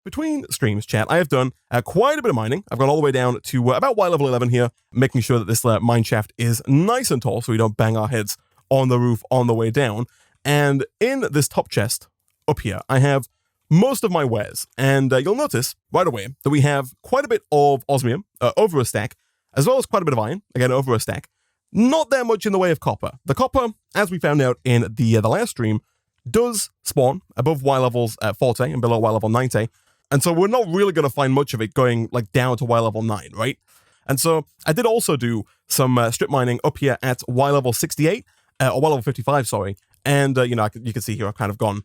Between streams, chat, I have done quite a bit of mining. I've gone all the way down to about Y level 11 here, making sure that this mine shaft is nice and tall so we don't bang our heads on the roof on the way down. And in this top chest up here, I have most of my wares. And you'll notice right away that we have quite a bit of osmium over a stack, as well as quite a bit of iron, again, over a stack. Not that much in the way of copper. The copper, as we found out in the last stream, does spawn above Y levels 40 and below Y level 90. And so we're not really going to find much of it going like down to Y level 9, right? And so I did also do some strip mining up here at Y level 68, or Y level 55, sorry. And, you can see here I've kind of gone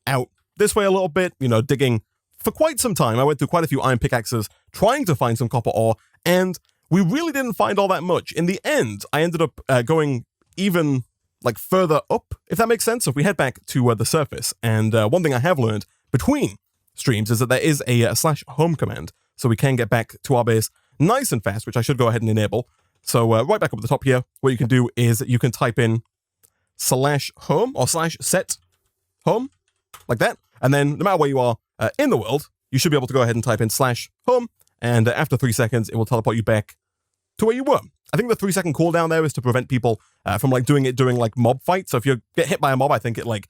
out this way a little bit, digging for quite some time. I went through quite a few iron pickaxes trying to find some copper ore, and we really didn't find all that much. In the end, I ended up going even like further up, if that makes sense. So if we head back to the surface, and one thing I have learned between streams is that there is a /home command, so we can get back to our base nice and fast, which I should go ahead and enable. So right back up at the top here, what you can do is you can type in /home or /set home, like that, and then no matter where you are in the world, you should be able to go ahead and type in /home, and after 3 seconds, it will teleport you back to where you were. I think the 3-second cooldown there is to prevent people from like doing it during like mob fights. So if you get hit by a mob, I think it like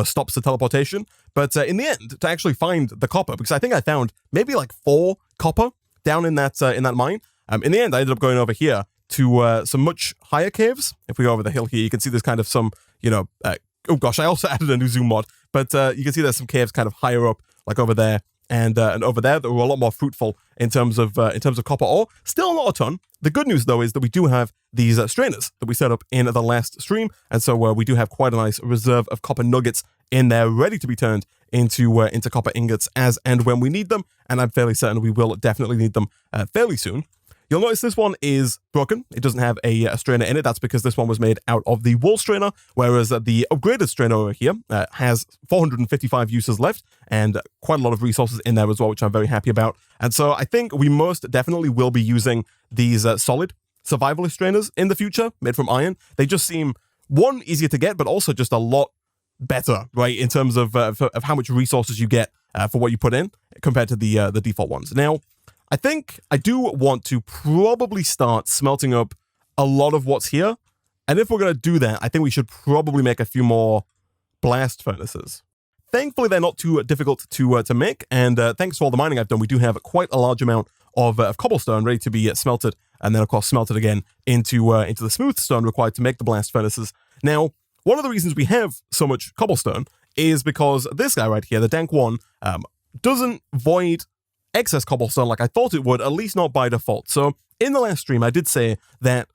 stops the teleportation. But in the end, to actually find the copper, because I think I found maybe like 4 copper down in that mine. In the end, I ended up going over here to some much higher caves. If we go over the hill here, you can see there's kind of some, oh gosh, I also added a new zoom mod, but you can see there's some caves kind of higher up, like over there and over there, that were a lot more fruitful in terms of copper ore. Still not a ton. The good news though is that we do have these strainers that we set up in the last stream, and so we do have quite a nice reserve of copper nuggets in there, ready to be turned into copper ingots as and when we need them, and I'm fairly certain we will definitely need them fairly soon. You'll notice this one is broken. It doesn't have a strainer in it. That's because this one was made out of the wool strainer, whereas the upgraded strainer over here has 455 uses left and quite a lot of resources in there as well, which I'm very happy about. And so I think we most definitely will be using these solid survivalist strainers in the future, made from iron. They just seem, one, easier to get, but also just a lot better, right, in terms of how much resources you get for what you put in compared to the default ones. Now, I think I do want to probably start smelting up a lot of what's here. And if we're going to do that, I think we should probably make a few more blast furnaces. Thankfully, they're not too difficult to make. And thanks to all the mining I've done, we do have quite a large amount of cobblestone ready to be smelted. And then, of course, smelted again into the smooth stone required to make the blast furnaces. Now, one of the reasons we have so much cobblestone is because this guy right here, the Dank 1, doesn't void excess cobblestone like I thought it would, at least not by default. So in the last stream, I did say that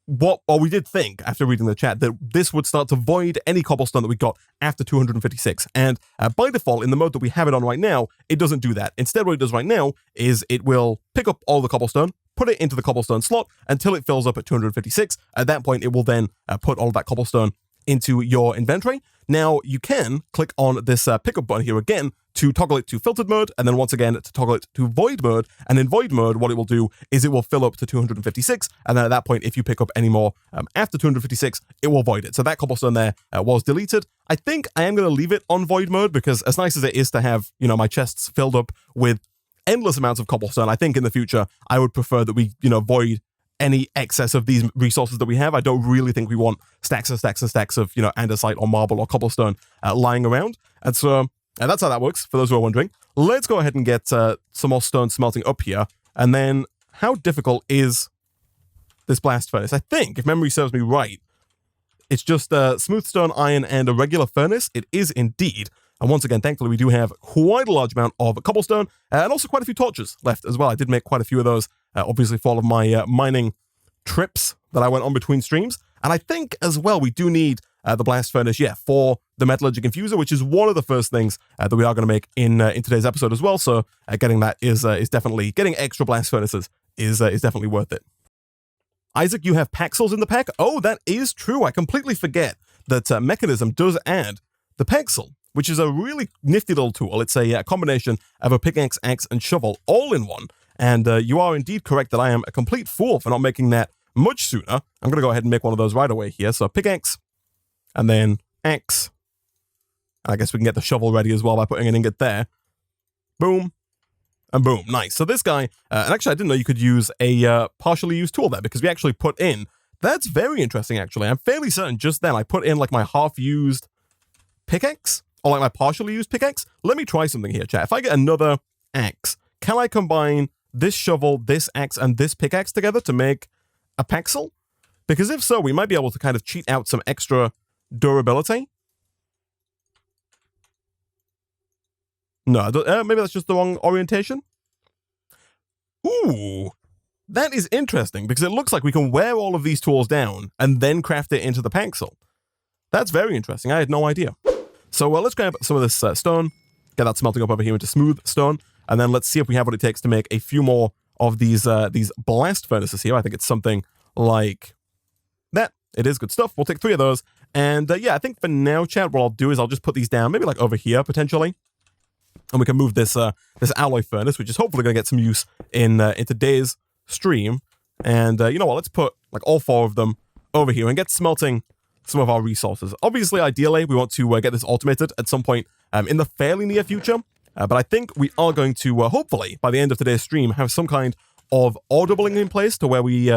we did think after reading the chat that this would start to void any cobblestone that we got after 256. And by default, in the mode that we have it on right now, it doesn't do that. Instead, what it does right now is it will pick up all the cobblestone, put it into the cobblestone slot until it fills up at 256. At that point, it will then put all of that cobblestone into your inventory. Now, you can click on this pickup button here again to toggle it to filtered mode, and then once again to toggle it to void mode. And in void mode, what it will do is it will fill up to 256, and then at that point, if you pick up any more after 256, it will void it. So that cobblestone there was deleted. I think I am going to leave it on void mode, because as nice as it is to have, my chests filled up with endless amounts of cobblestone, I think in the future, I would prefer that we, void any excess of these resources that we have. I don't really think we want stacks and stacks and stacks of, andesite or marble or cobblestone lying around. And so that's how that works, for those who are wondering. Let's go ahead and get some more stone smelting up here. And then, how difficult is this blast furnace? I think, if memory serves me right, it's just smooth stone, iron, and a regular furnace. It is indeed. And once again, thankfully, we do have quite a large amount of cobblestone and also quite a few torches left as well. I did make quite a few of those, obviously, for all of my mining trips that I went on between streams. And I think, as well, we do need the blast furnace, for the Metallurgic Infuser, which is one of the first things that we are going to make in today's episode as well. So getting that is definitely, getting extra blast furnaces is definitely worth it. Isaac, you have Paxels in the pack? Oh, that is true. I completely forget that Mechanism does add the Paxel, which is a really nifty little tool. It's a combination of a pickaxe, axe, and shovel all in one. And you are indeed correct that I am a complete fool for not making that much sooner. I'm going to go ahead and make one of those right away here. So pickaxe, and then axe. I guess we can get the shovel ready as well by putting an ingot there. Boom. And boom. Nice. So this guy, and actually I didn't know you could use a partially used tool there because we actually put in, that's very interesting actually. I'm fairly certain just then I put in like my half-used pickaxe, or like my partially used pickaxe. Let me try something here, chat. If I get another axe, can I combine this shovel, this axe, and this pickaxe together to make a paxel? Because if so, we might be able to kind of cheat out some extra durability. No, maybe that's just the wrong orientation. Ooh, that is interesting because it looks like we can wear all of these tools down and then craft it into the paxel. That's very interesting. I had no idea. So let's grab some of this stone, get that smelting up over here into smooth stone, and then let's see if we have what it takes to make a few more of these blast furnaces here. I think it's something like that. It is good stuff. We'll take 3 of those. And yeah, I think for now, chat, what I'll do is I'll just put these down, maybe like over here potentially. And we can move this this alloy furnace, which is hopefully going to get some use in today's stream. And you know what? Let's put like all 4 of them over here and get smelting some of our resources. Obviously, ideally, we want to get this automated at some point in the fairly near future. But I think we are going to, hopefully, by the end of today's stream, have some kind of audibling in place to where we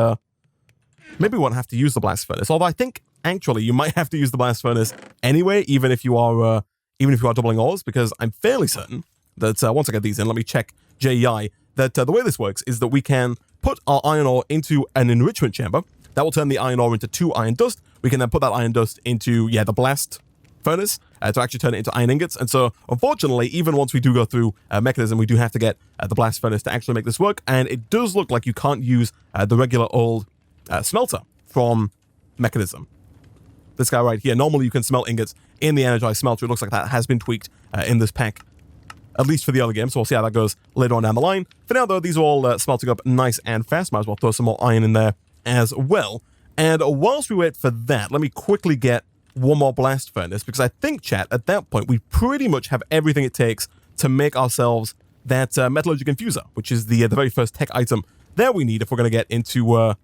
maybe we won't have to use the blast furnace. Although I think, actually, you might have to use the blast furnace anyway, even if you are doubling ores, because I'm fairly certain that, once I get these in, let me check JEI, that the way this works is that we can put our iron ore into an enrichment chamber. That will turn the iron ore into 2 iron dust. We can then put that iron dust into, the blast furnace to actually turn it into iron ingots. And so, unfortunately, even once we do go through mechanism, we do have to get the blast furnace to actually make this work. And it does look like you can't use the regular old smelter from mechanism. This guy right here, normally you can smelt ingots in the energized smelter. It looks like that has been tweaked in this pack, at least for the other game. So we'll see how that goes later on down the line. For now, though, these are all smelting up nice and fast. Might as well throw some more iron in there as well. And whilst we wait for that, let me quickly get one more blast furnace, because I think, chat, at that point, we pretty much have everything it takes to make ourselves that Metallurgic Infuser, which is the very first tech item that we need if we're going to get into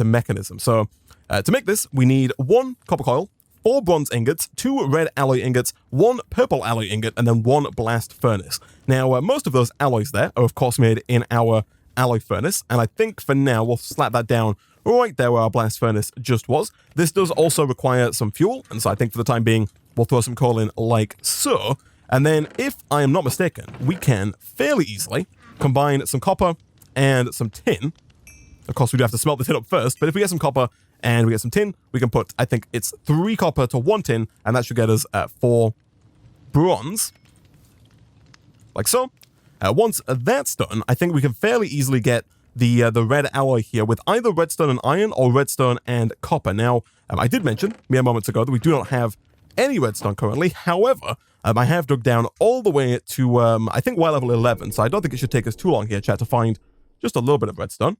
mechanism. So to make this, we need 1 copper coil, 4 bronze ingots, 2 red alloy ingots, 1 purple alloy ingot, and then 1 blast furnace. Now, most of those alloys there are, of course, made in our alloy furnace, and I think for now we'll slap that down right there where our blast furnace just was. This does also require some fuel, and so I think for the time being, we'll throw some coal in like so. And then, if I am not mistaken, we can fairly easily combine some copper and some tin. Of course, we do have to smelt the tin up first, but if we get some copper and we get some tin, we can put, I think it's 3 copper to 1 tin, and that should get us 4 bronze. Like so. Once that's done, I think we can fairly easily get the red alloy here with either redstone and iron or redstone and copper. Now, I did mention mere moments ago that we do not have any redstone currently. However, I have dug down all the way to, I think, Y level 11, so I don't think it should take us too long here, chat, to find just a little bit of redstone.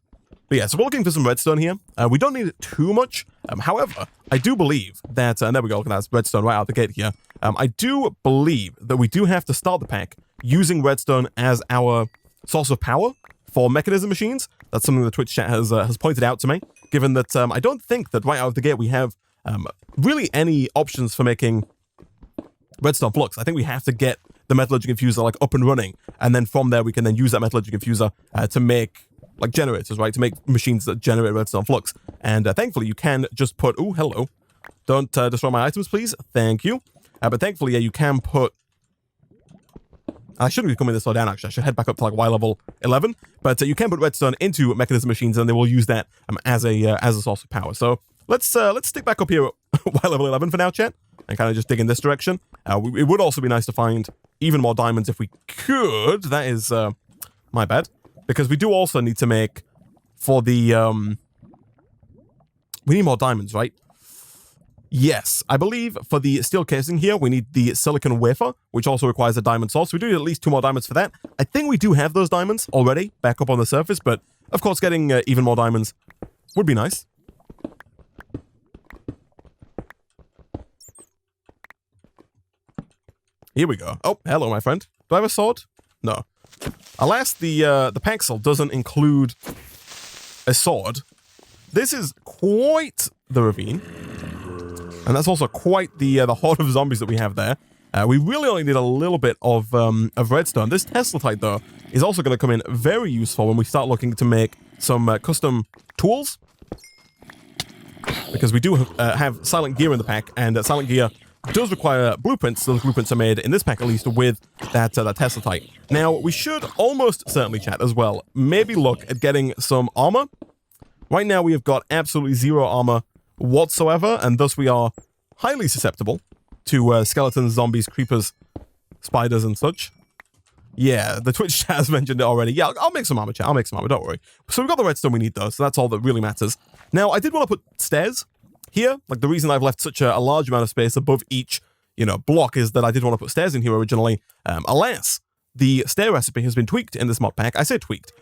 But yeah, so we're looking for some redstone here. We don't need it too much. However, I do believe that, and there we go, look at that, redstone right out the gate here. I do believe that we do have to start the pack using redstone as our source of power for mechanism machines. That's something the Twitch chat has pointed out to me, given that I don't think that right out of the gate we have really any options for making redstone flux. I think we have to get the Metallurgic Infuser like up and running, and then from there we can then use that Metallurgic Infuser to make like generators, right? To make machines that generate redstone flux. And thankfully you can just put, oh, hello. Don't destroy my items, please. Thank you. But thankfully, yeah, you can put, I shouldn't be coming this far down, actually. I should head back up to like Y level 11. But you can put redstone into mechanism machines, and they will use that as a source of power. So let's stick back up here at Y level 11 for now, chat, and kind of just dig in this direction. It would also be nice to find even more diamonds if we could. That is my bad, because we do also need to make for the we need more diamonds, right? Yes, I believe for the steel casing here, we need the silicon wafer, which also requires a diamond source. We do need at least 2 more diamonds for that. I think we do have those diamonds already back up on the surface, but of course getting even more diamonds would be nice. Here we go. Oh, hello, my friend. Do I have a sword? No. Alas, the Paxel doesn't include a sword. This is quite the ravine. And that's also quite the horde of zombies that we have there. We really only need a little bit of redstone. This Teslatite, though, is also going to come in very useful when we start looking to make some custom tools. Because we do have Silent Gear in the pack, and Silent Gear does require blueprints. Those blueprints are made, in this pack at least, with that Teslatite. Now, we should almost certainly, chat, as well, maybe look at getting some armor. Right now, we have got absolutely zero armor whatsoever, and thus we are highly susceptible to skeletons, zombies, creepers, spiders, and such. Yeah, the Twitch chat has mentioned it already. Yeah, I'll make some armor, chat. I'll make some armor, don't worry. So we've got the redstone we need, though, so that's all that really matters. Now, I did want to put stairs here. Like, the reason I've left such a large amount of space above each, block is that I did want to put stairs in here originally. Alas, the stair recipe has been tweaked in this mod pack. I say tweaked.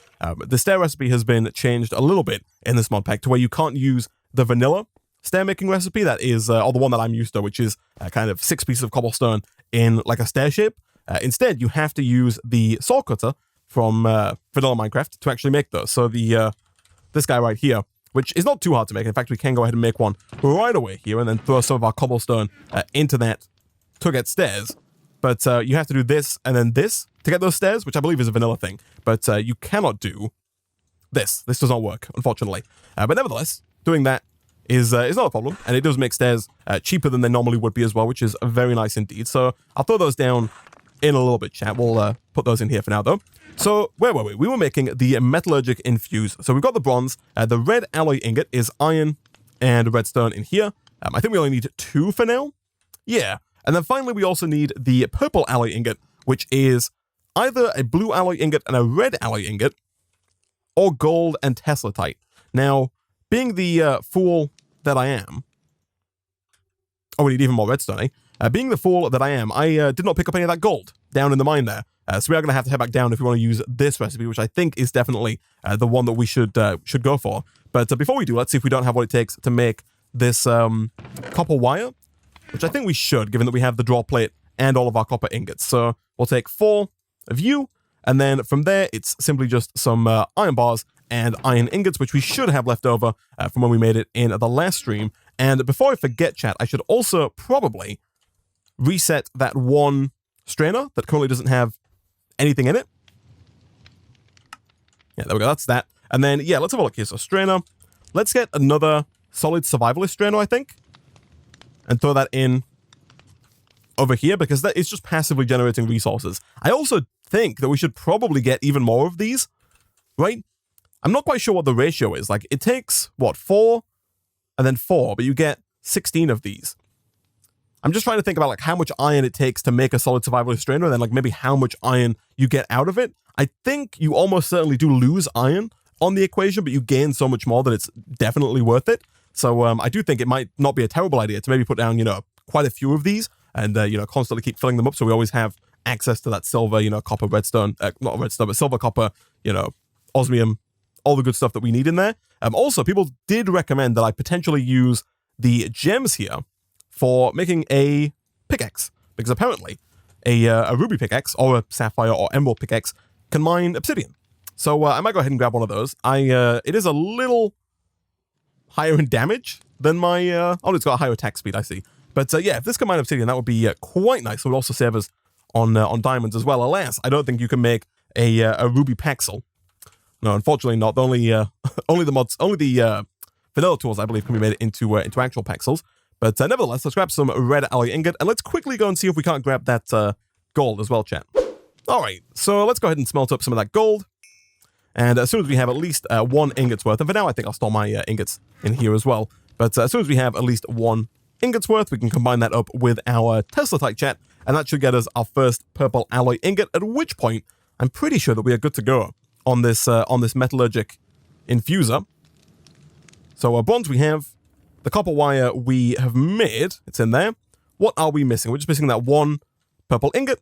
The stair recipe has been changed a little bit in this mod pack to where you can't use the vanilla stair making recipe that is, or the one that I'm used to, which is kind of 6 pieces of cobblestone in like a stair shape. Instead, you have to use the saw cutter from vanilla Minecraft to actually make those. So this guy right here, which is not too hard to make. In fact, we can go ahead and make one right away here and then throw some of our cobblestone into that to get stairs. But you have to do this and then this to get those stairs, which I believe is a vanilla thing. But you cannot do this. This does not work, unfortunately. But nevertheless, doing that is not a problem. And it does make stairs cheaper than they normally would be as well, which is very nice indeed. So I'll throw those down in a little bit, chat. We'll put those in here for now, though. So, where were we? We were making the Metallurgic Infuse. So we've got the bronze. The red alloy ingot is iron and redstone in here. I think we only need 2 for now. Yeah. And then finally, we also need the purple alloy ingot, which is either a blue alloy ingot and a red alloy ingot, or gold and Teslatite. Now, being the fool that I am... Oh, we need even more redstone, eh? Being the fool that I am, I did not pick up any of that gold down in the mine there. So we are going to have to head back down if we want to use this recipe, which I think is definitely the one that we should go for. But before we do, let's see if we don't have what it takes to make this copper wire, which I think we should, given that we have the draw plate and all of our copper ingots. So we'll take 4 of you, and then from there, it's simply just some iron bars and iron ingots, which we should have left over from when we made it in the last stream. And before I forget, chat, I should also probably reset that one strainer that currently doesn't have anything in it. Yeah, there we go. That's that. And then, yeah, let's have a look here. So strainer. Let's get another solid survivalist strainer, I think, and throw that in over here because that is just passively generating resources. I also think that we should probably get even more of these, right? I'm not quite sure what the ratio is. Like, it takes, what, 4 and then 4, but you get 16 of these. I'm just trying to think about like how much iron it takes to make a solid survivalist strainer and then like maybe how much iron you get out of it. I think you almost certainly do lose iron on the equation, but you gain so much more that it's definitely worth it. So I do think it might not be a terrible idea to maybe put down, quite a few of these and, constantly keep filling them up so we always have access to that silver, copper, redstone, not redstone, but silver, copper, osmium, all the good stuff that we need in there. Also, people did recommend that I potentially use the gems here for making a pickaxe, because apparently a ruby pickaxe or a sapphire or emerald pickaxe can mine obsidian. So I might go ahead and grab one of those. It is a little higher in damage than my... oh, it's got a higher attack speed, I see. But yeah, if this can mine obsidian, that would be quite nice. It would also save us on diamonds as well. Alas, I don't think you can make a ruby paxel. No, unfortunately not. Only the vanilla tools, I believe, can be made into actual paxels. But nevertheless, let's grab some red alloy ingot, and let's quickly go and see if we can't grab that gold as well, chat. All right, so let's go ahead and smelt up some of that gold. And as soon as we have at least 1 ingot's worth, and for now I think I'll store my ingots in here as well. But as soon as we have at least 1 ingot's worth, we can combine that up with our Teslatite, chat, and that should get us our first purple alloy ingot, at which point I'm pretty sure that we are good to go on this Metallurgic Infuser. So bronze we have. The copper wire we have made, it's in there. What are we missing? We're just missing that 1 purple ingot.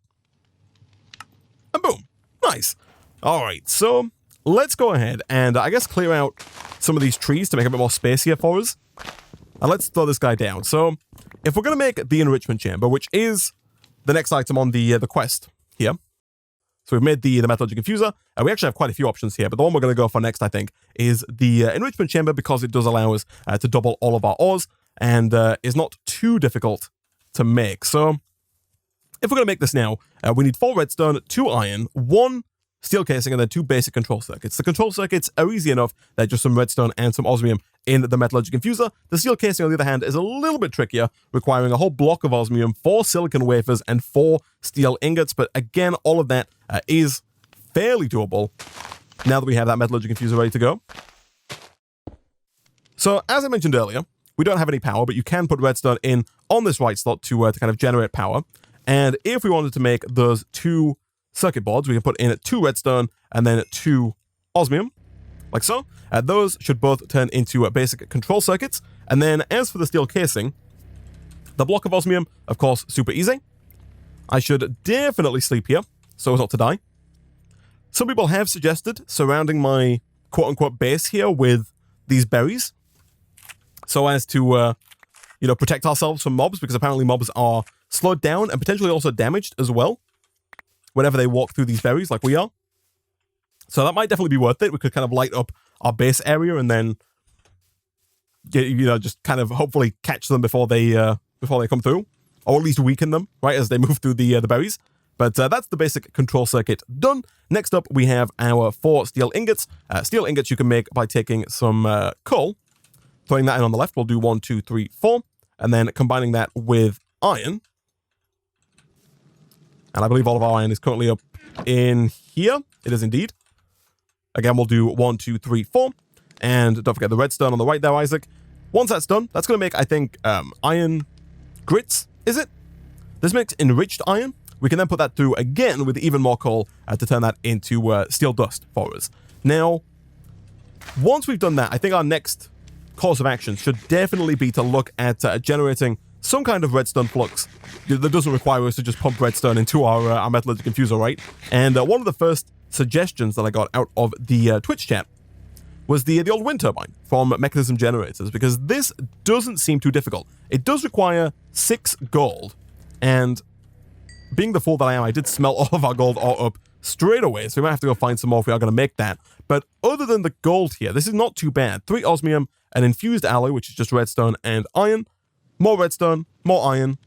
And boom. Nice. All right, so let's go ahead and I guess clear out some of these trees to make a bit more space here for us. And let's throw this guy down. So if we're going to make the Enrichment Chamber, which is the next item on the quest here. So we've made the Metallurgic Infuser. We actually have quite a few options here, but the one we're going to go for next, I think, is the Enrichment Chamber because it does allow us to double all of our ores and is not too difficult to make. So if we're going to make this now, we need 4 redstone, 2 iron, 1 steel casing, and then 2 basic control circuits. The control circuits are easy enough. They're just some redstone and some osmium in the Metallurgic Infuser. The steel casing, on the other hand, is a little bit trickier, requiring a whole block of osmium, 4 silicon wafers, and 4 steel ingots. But again, all of that is fairly doable now that we have that Metallurgic Infuser ready to go. So, as I mentioned earlier, we don't have any power, but you can put redstone in on this right slot to kind of generate power. And if we wanted to make those 2 circuit boards, we can put in 2 redstone and then 2 osmium, like so. Those should both turn into basic control circuits. And then as for the steel casing, the block of osmium, of course, super easy. I should definitely sleep here so as not to die. Some people have suggested surrounding my quote-unquote base here with these berries so as to, protect ourselves from mobs, because apparently mobs are slowed down and potentially also damaged as well whenever they walk through these berries like we are. So that might definitely be worth it. We could kind of light up our base area and then, just kind of hopefully catch them before they come through, or at least weaken them, right, as they move through the berries. But that's the basic control circuit done. Next up, we have our 4 steel ingots. Steel ingots you can make by taking some coal, throwing that in on the left. We'll do 1, 2, 3, 4, and then combining that with iron. And I believe all of our iron is currently up in here. It is indeed. Again, we'll do 1, 2, 3, 4. And don't forget the redstone on the right there, Isaac. Once that's done, that's going to make, I think, iron grits, is it? This makes enriched iron. We can then put that through again with even more coal to turn that into steel dust for us. Now, once we've done that, I think our next course of action should definitely be to look at generating some kind of redstone flux that doesn't require us to just pump redstone into our Metallurgic Infuser, right? And one of the first suggestions that I got out of the Twitch chat was the old wind turbine from Mechanism Generators, because this doesn't seem too difficult. It does require 6 gold, and being the fool that I am, I did smelt all of our gold up straight away, so we might have to go find some more if we are going to make that. But other than the gold here, this is not too bad. 3 osmium, an infused alloy, which is just redstone and iron, more redstone, more iron,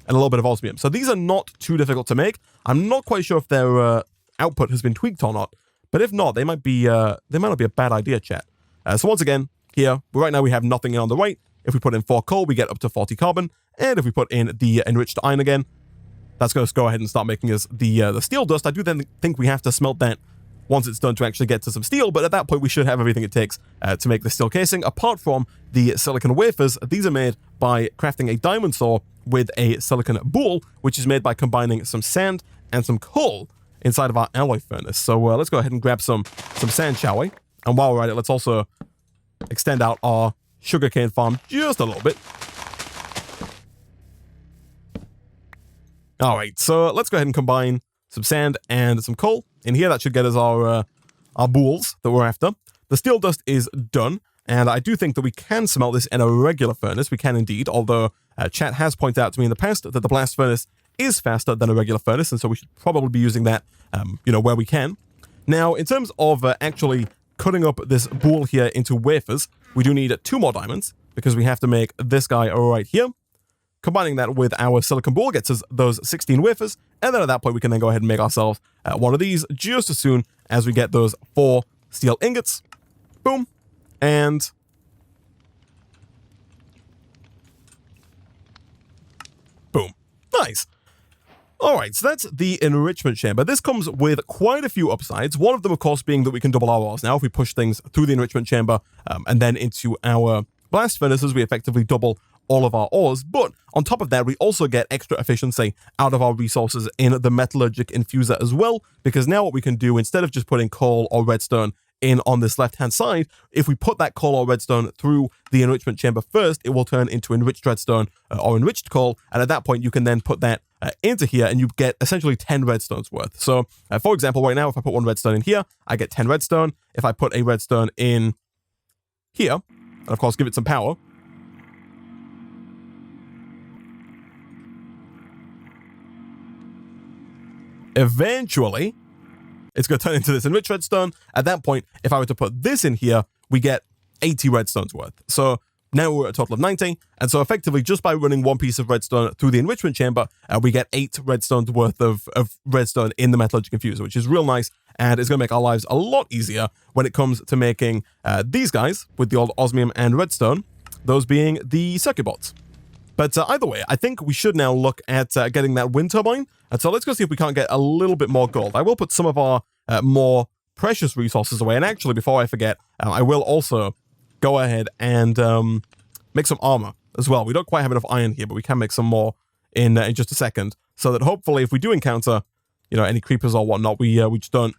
and a little bit of osmium. So these are not too difficult to make. I'm not quite sure if their output has been tweaked or not, but if not, they might not be a bad idea, chat. So once again, here, right now we have nothing in on the right. If we put in 4 coal, we get up to 40 carbon, and if we put in the enriched iron again, that's going to go ahead and start making us the steel dust. I do then think we have to smelt that once it's done to actually get to some steel, but at that point we should have everything it takes to make the steel casing. Apart from the silicon wafers, these are made by crafting a diamond saw with a silicon boule, which is made by combining some sand and some coal inside of our alloy furnace. So let's go ahead and grab some sand, shall we? And while we're at it, let's also extend out our sugarcane farm just a little bit. All right, so let's go ahead and combine some sand and some coal in here. That should get us our boules that we're after. The steel dust is done, and I do think that we can smelt this in a regular furnace. We can indeed, although chat has pointed out to me in the past that the blast furnace is faster than a regular furnace, and so we should probably be using that, where we can. Now, in terms of actually cutting up this boule here into wafers, we do need 2 more diamonds, because we have to make this guy right here. Combining that with our silicon boule gets us those 16 wafers, and then at that point we can then go ahead and make ourselves one of these just as soon as we get those 4 steel ingots. Boom. And boom. Nice. Alright, so that's the Enrichment Chamber. This comes with quite a few upsides. One of them, of course, being that we can double our ores now. If we push things through the Enrichment Chamber and then into our blast furnaces, we effectively double all of our ores. But on top of that, we also get extra efficiency out of our resources in the Metallurgic Infuser as well, because now what we can do, instead of just putting coal or redstone in on this left-hand side, if we put that coal or redstone through the Enrichment Chamber first, it will turn into enriched redstone or enriched coal, and at that point, you can then put that into here, and you get essentially 10 redstones worth. So, for example, right now, if I put 1 redstone in here, I get 10 redstone. If I put a redstone in here, and of course, give it some power, eventually, it's going to turn into this enriched redstone. At that point, if I were to put this in here, we get 80 redstones worth. So Now we're at a total of 90, and so effectively just by running one piece of redstone through the enrichment chamber, we get 8 redstones worth of redstone in the Metallurgic Infuser, which is real nice, and it's going to make our lives a lot easier when it comes to making these guys with the old osmium and redstone, those being the circuit boards. But either way, I think we should now look at getting that wind turbine, and so let's go see if we can't get a little bit more gold. I will put some of our more precious resources away, and actually, before I forget, I will also go ahead and make some armor as well. We don't quite have enough iron here, but we can make some more in just a second, so that hopefully if we do encounter, you know, any creepers or whatnot, we just don't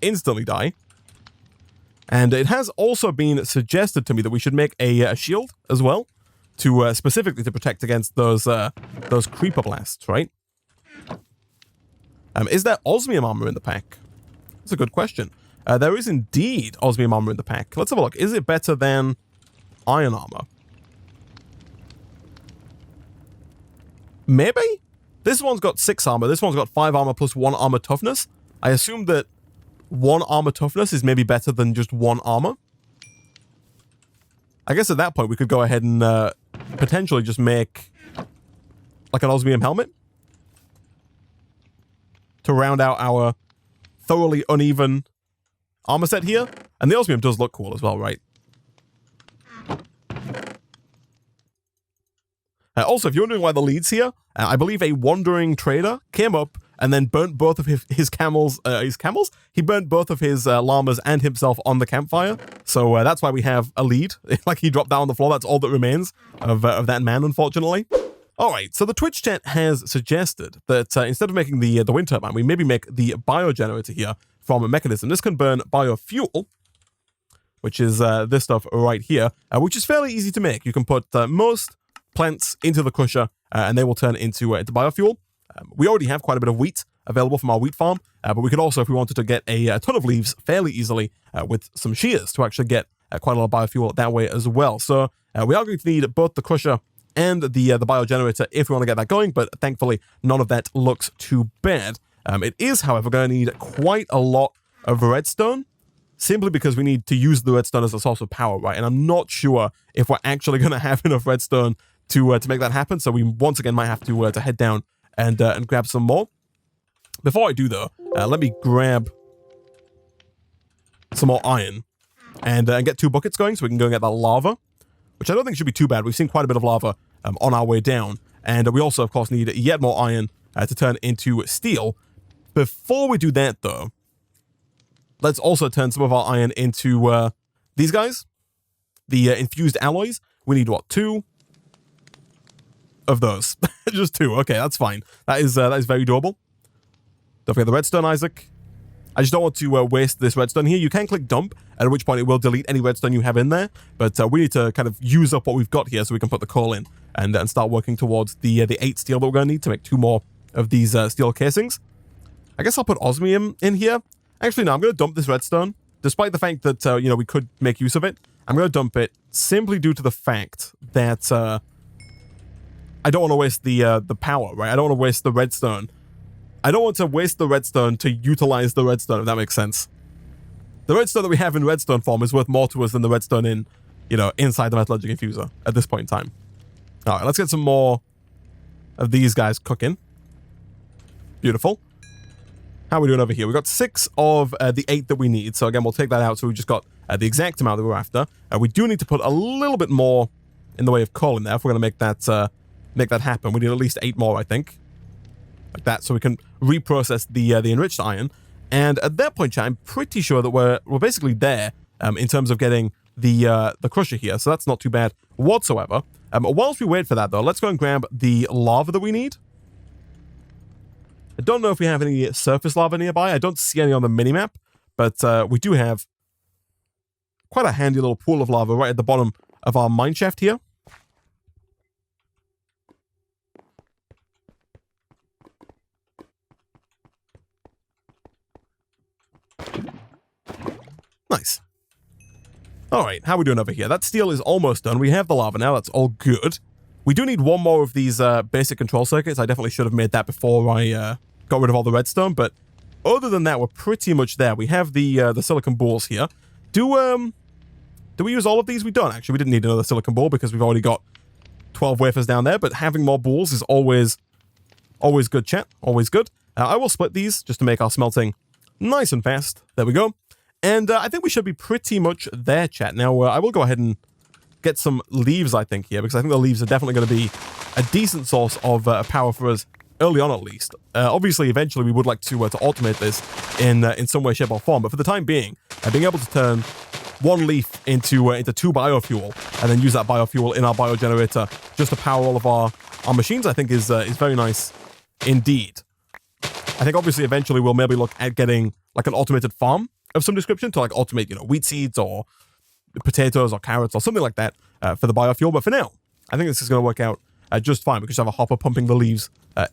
instantly die. And it has also been suggested to me that we should make a shield as well, to specifically to protect against those creeper blasts, right? Is there osmium armor in the pack? That's a good question. There is indeed osmium armor in the pack. Let's have a look. Is it better than iron armor? Maybe? This one's got 6 armor. This one's got 5 armor plus 1 armor toughness. I assume that 1 armor toughness is maybe better than just 1 armor. I guess at that point we could go ahead and potentially just make like an osmium helmet to round out our thoroughly uneven armor set here. And the osmium does look cool as well, right? Also, if you're wondering why the lead's here, I believe a wandering trader came up and then burnt both of his camels. He burnt both of his llamas and himself on the campfire. So that's why we have a lead. Like he dropped down on the floor. That's all that remains of that man, unfortunately. All right, so the Twitch chat has suggested that instead of making the wind turbine, we maybe make the biogenerator here from a mechanism. This can burn biofuel, which is this stuff right here, which is fairly easy to make. You can put most plants into the crusher, and they will turn into biofuel. We already have quite a bit of wheat available from our wheat farm, but we could also, if we wanted to get a ton of leaves fairly easily with some shears to actually get quite a lot of biofuel that way as well. So we are going to need both the crusher and the biogenerator if we want to get that going, but thankfully none of that looks too bad. It is, however, going to need quite a lot of redstone, simply because we need to use the redstone as a source of power, right? And I'm not sure if we're actually going to have enough redstone to make that happen, so we once again might have to head down and grab some more. Before I do, though, let me grab some more iron and get 2 buckets going so we can go and get that lava, which I don't think should be too bad. We've seen quite a bit of lava on our way down, and we also, of course, need yet more iron to turn into steel. Before we do that, though, let's also turn some of our iron into these guys, the Infused Alloys. We need, what, 2 of those? Just 2. Okay, that's fine. That is very doable. Don't forget the redstone, Isaac. I just don't want to waste this redstone here. You can click dump, at which point it will delete any redstone you have in there, but we need to kind of use up what we've got here so we can put the coal in and start working towards the 8 steel that we're going to need to make 2 more of these steel casings. I guess I'll put osmium in here. Actually, no, I'm going to dump this redstone, despite the fact that, you know, we could make use of it. I'm going to dump it simply due to the fact that I don't want to waste the power, right? I don't want to waste the redstone. I don't want to waste the redstone to utilize the redstone, if that makes sense. The redstone that we have in redstone form is worth more to us than the redstone in, you know, inside the Metallurgic Infuser at this point in time. All right, let's get some more of these guys cooking. Beautiful. How are we doing over here? We've got 6 of the 8 that we need. So again, we'll take that out. So we just got the exact amount that we're after. We do need to put a little bit more in the way of coal in there if we're going to make that happen. We need at least 8 more, I think. Like that, so we can reprocess the enriched iron. And at that point, chat, I'm pretty sure that we're basically there in terms of getting the crusher here. So that's not too bad whatsoever. Whilst we wait for that, though, let's go and grab the lava that we need. I don't know if we have any surface lava nearby. I don't see any on the minimap, but we do have quite a handy little pool of lava right at the bottom of our mine shaft here. Nice. All right, how are we doing over here? That steel is almost done. We have the lava now. That's all good. We do need 1 more of these basic control circuits. I definitely should have made that before I got rid of all the redstone, but other than that, we're pretty much there. We have the silicon balls here. Do Do we use all of these? We don't, actually. We didn't need another silicon ball because we've already got 12 wafers down there, but having more balls is always good, chat. Always good. I will split these just to make our smelting nice and fast. There we go. And I think we should be pretty much there, chat. Now, I will go ahead and get some leaves, I think, here, because I think the leaves are definitely going to be a decent source of power for us early on, at least. Obviously, eventually, we would like to automate this in some way, shape, or form. But for the time being, being able to turn one leaf into two biofuel and then use that biofuel in our biogenerator just to power all of our machines, I think is very nice indeed. I think obviously eventually we'll maybe look at getting like an automated farm of some description to like automate, wheat seeds or potatoes or carrots or something like that for the biofuel. But for now, I think this is going to work out just fine because you have a hopper pumping the leaves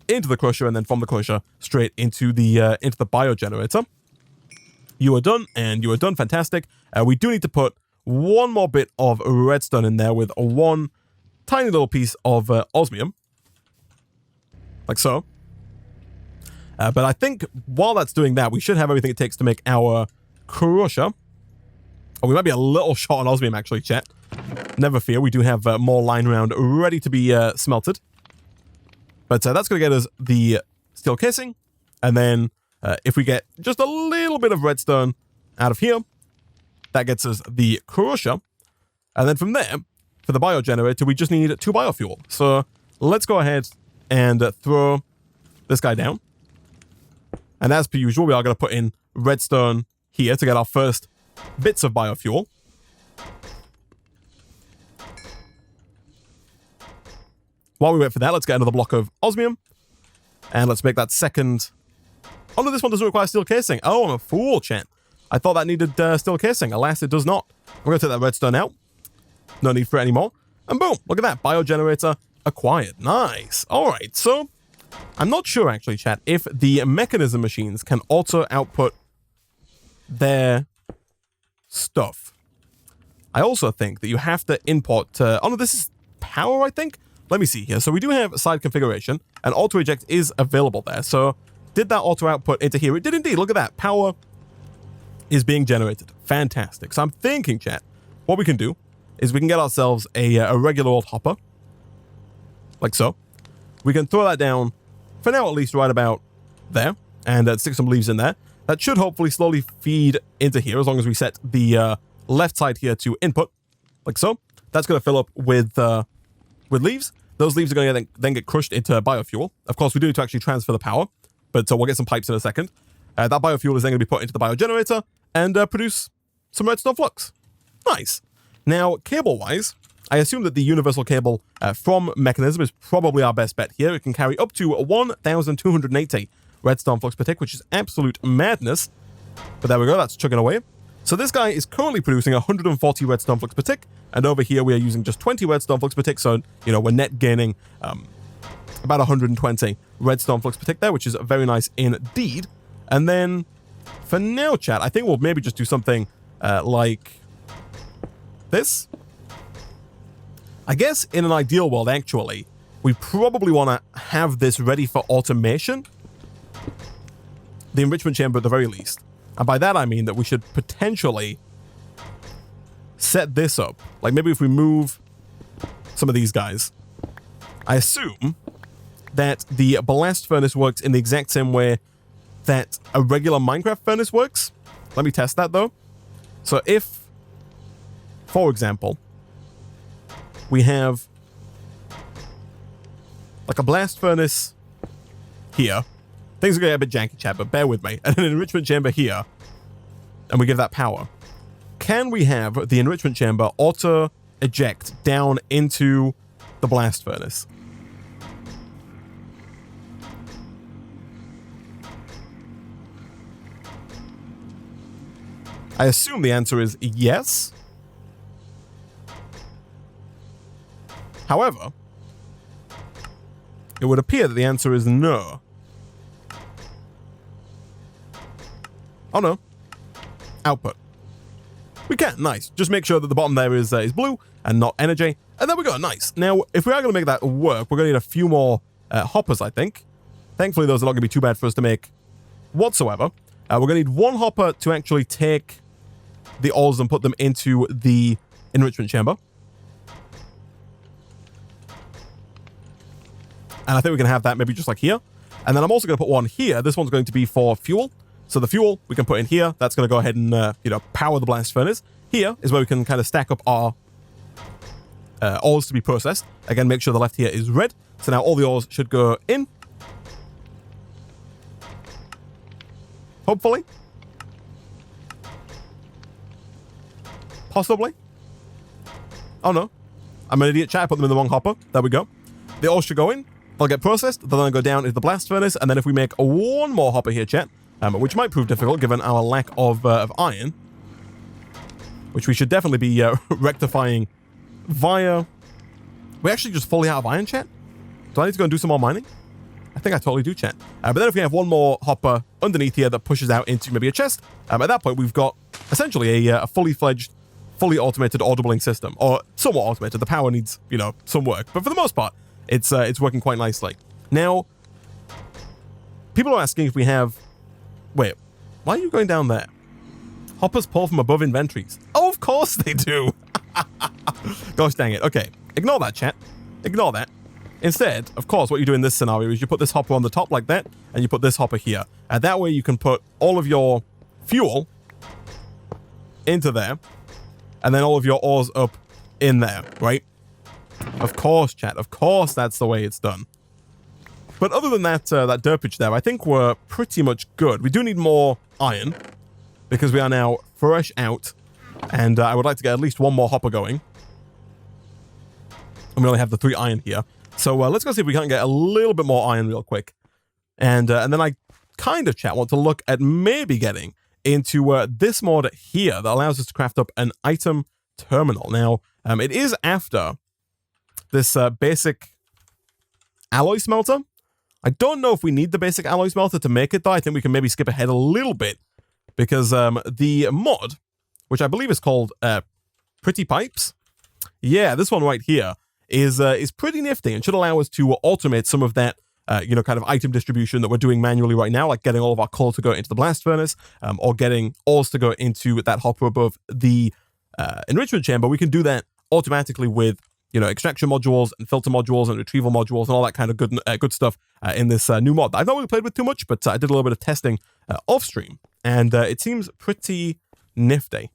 into the crusher and then from the crusher straight into the biogenerator. You are done, and you are done. Fantastic. We do need to put one more bit of redstone in there with one tiny little piece of osmium, like so. But I think while that's doing that, we should have everything it takes to make our crusher. Oh, we might be a little short on osmium, actually, chat. Never fear, we do have more lying around ready to be smelted. But that's going to get us the steel casing, and then if we get just a little bit of redstone out of here, that gets us the crusher. And then from there, for the biogenerator, we just need 2 biofuel. So let's go ahead and throw this guy down. And as per usual, we are going to put in redstone here to get our first bits of biofuel. While we wait for that, let's get another block of osmium. And let's make that second... Oh no, this one doesn't require steel casing. Oh, I'm a fool, chat. I thought that needed steel casing. Alas, it does not. I'm going to take that redstone out. No need for it anymore. And boom, look at that. Biogenerator acquired. Nice. All right, so I'm not sure, actually, chat, if the mechanism machines can auto-output their stuff. I also think that you have to import... oh no, this is Powah, I think? Let me see here. So we do have side configuration, and auto-eject is available there. So did that auto-output into here? It did indeed. Look at that. Powah is being generated. Fantastic. So I'm thinking, chat, what we can do is we can get ourselves a regular old hopper, like so. We can throw that down, for now at least, right about there, and stick some leaves in there. That should hopefully slowly feed into here, as long as we set the left side here to input, like so. That's going to fill up with leaves. Those leaves are going to then get crushed into biofuel. Of course, we do need to actually transfer the power, but we'll get some pipes in a second. That biofuel is then going to be put into the biogenerator and produce some redstone flux. Nice. Now, cable-wise, I assume that the universal cable from Mechanism is probably our best bet here. It can carry up to 1,280 redstone flux per tick, which is absolute madness. But there we go, that's chugging away. So this guy is currently producing 140 redstone flux per tick, and over here we are using just 20 redstone flux per tick, so, we're net gaining about 120 redstone flux per tick there, which is very nice indeed. And then, for now, chat, I think we'll maybe just do something like this. I guess in an ideal world, actually, we probably want to have this ready for automation. The enrichment chamber at the very least. And by that I mean that we should potentially set this up. Like maybe if we move some of these guys. I assume that the blast furnace works in the exact same way that a regular Minecraft furnace works. Let me test that though. So if, for example, we have like a blast furnace here. Things are going to get a bit janky, chat, but bear with me. And an enrichment chamber here. And we give that power. Can we have the enrichment chamber auto-eject down into the blast furnace? I assume the answer is yes. However, it would appear that the answer is no. Oh no. Output. We can. Nice. Just make sure that the bottom there is blue and not energy. And there we go. Nice. Now, if we are going to make that work, we're going to need a few more hoppers, I think. Thankfully, those are not going to be too bad for us to make whatsoever. We're going to need one hopper to actually take the ores and put them into the enrichment chamber. And I think we can have that maybe just like here. And then I'm also going to put one here. This one's going to be for fuel. So the fuel we can put in here. That's going to go ahead and, power the blast furnace. Here is where we can kind of stack up our ores to be processed. Again, make sure the left here is red. So now all the ores should go in. Hopefully. Possibly. Oh no. I'm an idiot, chat. I put them in the wrong hopper. There we go. The ores should go in. They'll get processed. They'll then go down into the blast furnace. And then if we make one more hopper here, chat, which might prove difficult given our lack of iron, which we should definitely be rectifying via... We actually just fully out of iron, chat? Do I need to go and do some more mining? I think I totally do, chat. But then if we have one more hopper underneath here that pushes out into maybe a chest, at that point we've got essentially a fully fledged, fully automated ore doubling system. Or somewhat automated. The power needs, some work. But for the most part, it's working quite nicely. Now, people are asking if we have... Wait, why are you going down there? Hoppers pull from above inventories. Oh, of course they do. Gosh dang it. Okay, ignore that, chat. Ignore that. Instead, of course, what you do in this scenario is you put this hopper on the top like that, and you put this hopper here. And that way you can put all of your fuel into there, and then all of your ores up in there, right? Of course, chat. Of course, that's the way it's done. But other than that, that derpage there, I think we're pretty much good. We do need more iron, because we are now fresh out, and I would like to get at least one more hopper going. And we only have the 3 iron here. So let's go see if we can get a little bit more iron real quick. And then I kind of, chat, want to look at maybe getting into this mod here that allows us to craft up an item terminal. Now, it is after this basic alloy smelter. I don't know if we need the basic alloy smelter to make it, though. I think we can maybe skip ahead a little bit because the mod, which I believe is called Pretty Pipes. Yeah, this one right here is pretty nifty and should allow us to automate some of that, kind of item distribution that we're doing manually right now, like getting all of our coal to go into the blast furnace, or getting ores to go into that hopper above the enrichment chamber. We can do that automatically with, extraction modules and filter modules and retrieval modules and all that kind of good stuff in this new mod. I've not really played with too much, but I did a little bit of testing off stream, and it seems pretty nifty.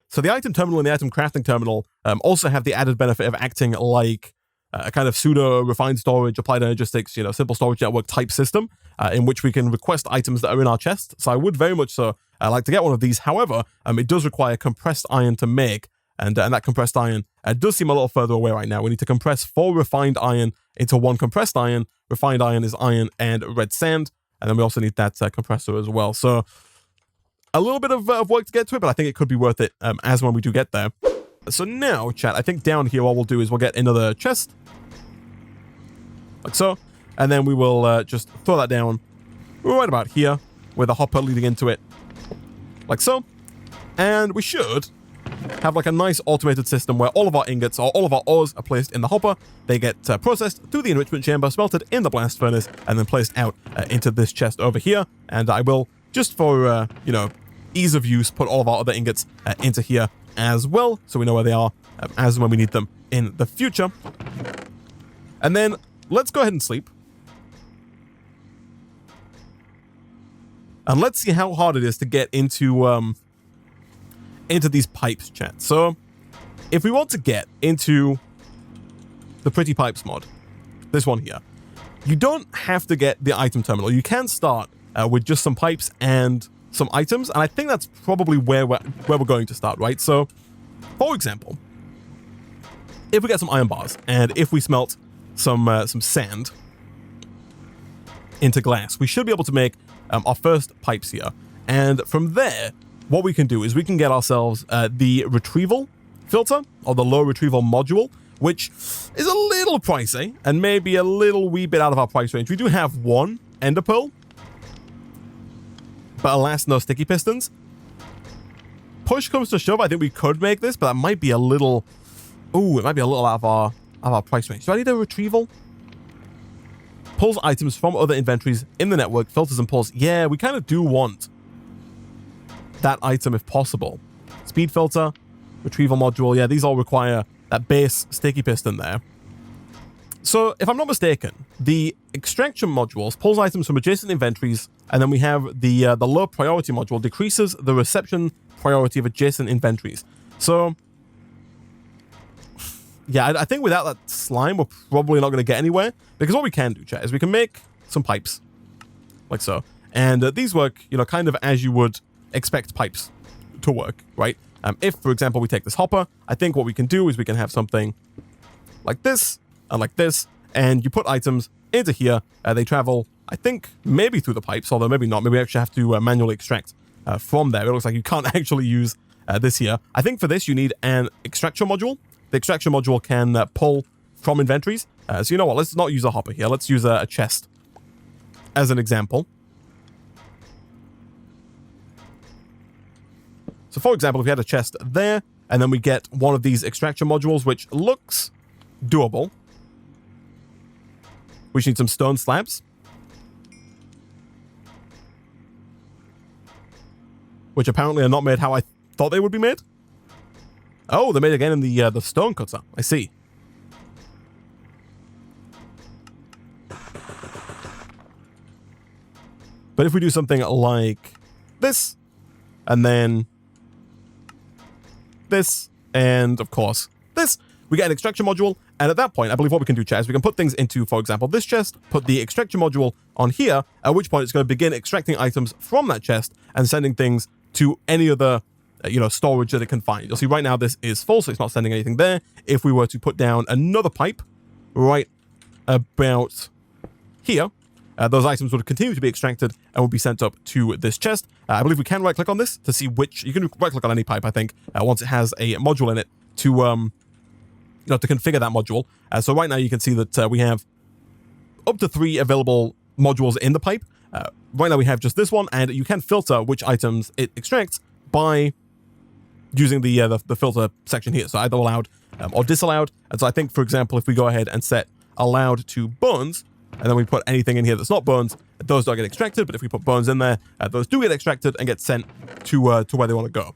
So the item terminal and the item crafting terminal also have the added benefit of acting like a kind of pseudo refined storage, applied energistics, simple storage network type system in which we can request items that are in our chest. So I would very much so like to get one of these. However, it does require compressed iron to make, and that compressed iron does seem a little further away right now. We need to compress 4 refined iron into 1 compressed iron. Refined iron is iron and red sand, and then we also need that compressor as well. So a little bit of work to get to it, but I think it could be worth it as when we do get there. So now, chat, I think down here what we'll do is we'll get another chest. Like so. And then we will just throw that down right about here with a hopper leading into it. Like so. And we should have like a nice automated system where all of our ingots or all of our ores are placed in the hopper. They get processed through the enrichment chamber, smelted in the blast furnace, and then placed out into this chest over here. And I will, just for, ease of use, put all of our other ingots into here as well, so we know where they are as and when we need them in the future. And then let's go ahead and sleep. And let's see how hard it is to get into these pipes, chat. So if we want to get into the Pretty Pipes mod, this one here, you don't have to get the item terminal. You can start with just some pipes and some items, and I think that's probably where we're going to start, right? So, for example, if we get some iron bars, and if we smelt some sand into glass, we should be able to make our first pipes here. And from there, what we can do is we can get ourselves the retrieval filter, or the low retrieval module, which is a little pricey, and maybe a little wee bit out of our price range. We do have 1 ender pearl, but alas, no sticky pistons. Push comes to shove, I think we could make this, but that might be a little... Ooh, it might be a little out of our price range. Do I need a retrieval? Pulls items from other inventories in the network, filters and pulls. Yeah, we kind of do want that item if possible. Speed filter. Retrieval Module. Yeah, these all require that base sticky piston there. So, if I'm not mistaken, the extraction modules pulls items from adjacent inventories, and then we have the low priority module decreases the reception priority of adjacent inventories. So, yeah, I think without that slime, we're probably not going to get anywhere, because what we can do, chat, is we can make some pipes, like so. And these work, you know, kind of as you would expect pipes to work, right? If, for example, we take this hopper, I think what we can do is we can have something like this, and like this, and you put items into here. They travel, I think, maybe through the pipes, although maybe not. Maybe we actually have to manually extract from there. It looks like you can't actually use this here. I think for this, you need an extraction module. The extraction module can pull from inventories. So you know what? Let's not use a hopper here. Let's use a chest as an example. So for example, if we had a chest there, and then we get one of these extraction modules, which looks doable. We just need some stone slabs, which apparently are not made how I thought they would be made. Oh, they're made again in the stone cutter. I see. But if we do something like this, and then this, and of course this, we get an extraction module, and at that point, I believe what we can do, chat, is we can put things into, for example, this chest, put the extraction module on here, at which point it's going to begin extracting items from that chest and sending things to any other, storage that it can find. You'll see right now this is full, so it's not sending anything there. If we were to put down another pipe right about here, those items would continue to be extracted and would be sent up to this chest. I believe we can right-click on this to see which... You can right-click on any pipe, I think, once it has a module in it to configure that module. So right now you can see that we have up to 3 available modules in the pipe. Right now we have just this one, and you can filter which items it extracts by using the filter section here. So either allowed or disallowed. And so I think, for example, if we go ahead and set allowed to bones, and then we put anything in here that's not bones, those don't get extracted. But if we put bones in there, those do get extracted and get sent to where they want to go.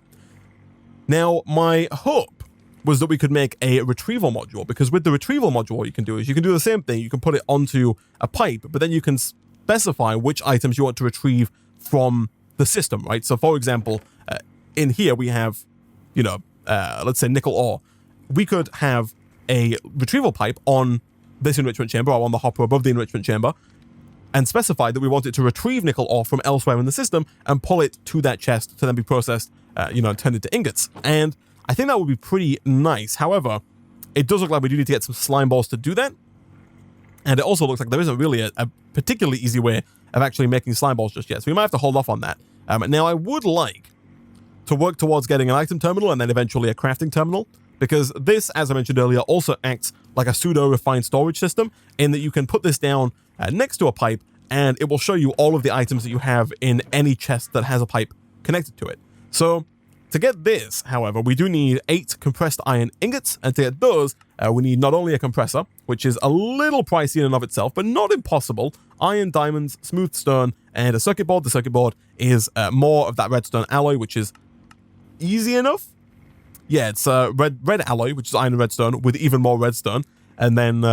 Now, my hope was that we could make a retrieval module, because with the retrieval module, what you can do is you can do the same thing. You can put it onto a pipe, but then you can specify which items you want to retrieve from the system, right? So, for example, in here we have, let's say nickel ore. We could have a retrieval pipe on this enrichment chamber, or on the hopper above the enrichment chamber, and specify that we want it to retrieve nickel ore from elsewhere in the system and pull it to that chest to then be processed, and turned into ingots. And I think that would be pretty nice. However, it does look like we do need to get some slime balls to do that. And it also looks like there isn't really a particularly easy way of actually making slime balls just yet. So we might have to hold off on that. Now, I would like to work towards getting an item terminal and then eventually a crafting terminal, because this, as I mentioned earlier, also acts like a pseudo-refined storage system, in that you can put this down next to a pipe, and it will show you all of the items that you have in any chest that has a pipe connected to it. So, to get this, however, we do need 8 compressed iron ingots, and to get those, we need not only a compressor, which is a little pricey in and of itself, but not impossible, iron, diamonds, smooth stone, and a circuit board. The circuit board is more of that redstone alloy, which is easy enough. Yeah, it's red alloy, which is iron and redstone, with even more redstone, and then